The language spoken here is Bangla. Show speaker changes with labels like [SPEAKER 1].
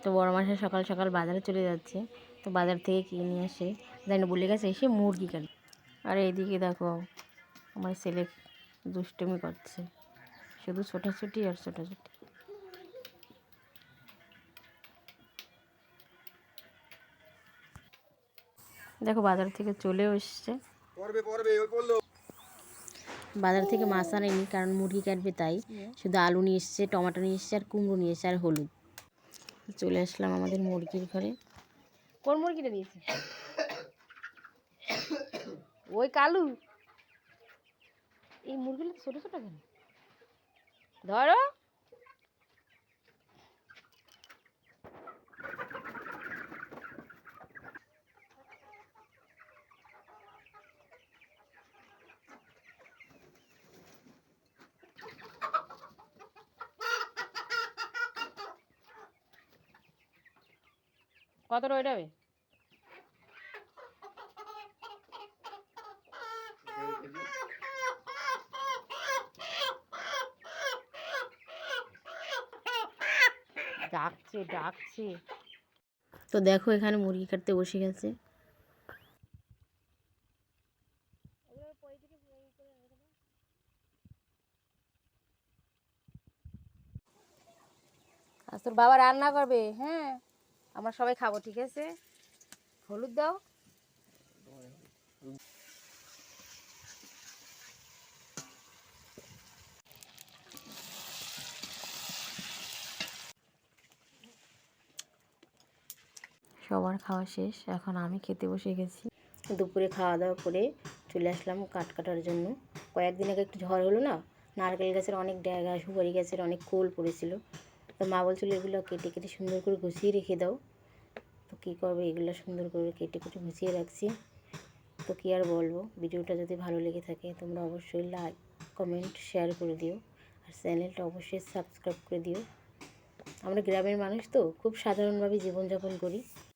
[SPEAKER 1] তো বড় মাসে সকাল সকাল বাজারে চলে যাচ্ছে। তো বাজার থেকে কিনে নিয়ে আসে, জানি বলে গেছে এসে মুরগি কাটে। আর এইদিকে দেখো আমার ছেলে দুষ্টুমি করছে, শুধু ছোটাছুটি আর ছোটাছুটি। দেখো বাজার থেকে চলেও এসছে। বাজার থেকে মাছ আনেনি, কারণ মুরগি কাটবে তাই। শুধু আলু নিয়ে এসছে, টমেটো নিয়ে এসছে, আর কুমড়ো নিয়ে এসছে, আর হলুদ। চলে আসলাম আমাদের মুরগির ঘরে। কোন মুরগিটা দিয়েছে? ওই কালু। এই মুরগিগুলো ছোট ছোট কেন? ধরো। কত রয়ে যাবে? ডাকছে ডাকছে। তো দেখো এখানে মুরগি কাটতে বসে গেছে। আজ তোর বাবা রান্না করবে, হ্যাঁ আমরা সবাই খাবো, ঠিক আছে? হলুদ দাও। সবার খাওয়া শেষ, এখন আমি খেতে বসে গেছি। দুপুরে খাওয়া দাওয়া করে চলে আসলাম কাঠ কাটার জন্য। কয়েকদিন আগে একটু ঝড় হলো না, নারকেল গাছের অনেক ডেগা, সুপারি গাছের অনেক কোল পড়েছিল। তো মা বলছিল এগুলো কেটে কেটে সুন্দর করে গুছিয়ে রেখে দাও। তো কী করবো, এগুলো সুন্দর করে কেটে কেটে গুছিয়ে রাখছি। তো কী আর বলবো, ভিডিওটা যদি ভালো লেগে থাকে তোমরা অবশ্যই লাইক কমেন্ট শেয়ার করে দিও, আর চ্যানেলটা অবশ্যই সাবস্ক্রাইব করে দিও। আমরা গ্রামের মানুষ তো খুব সাধারণভাবে জীবনযাপন করি।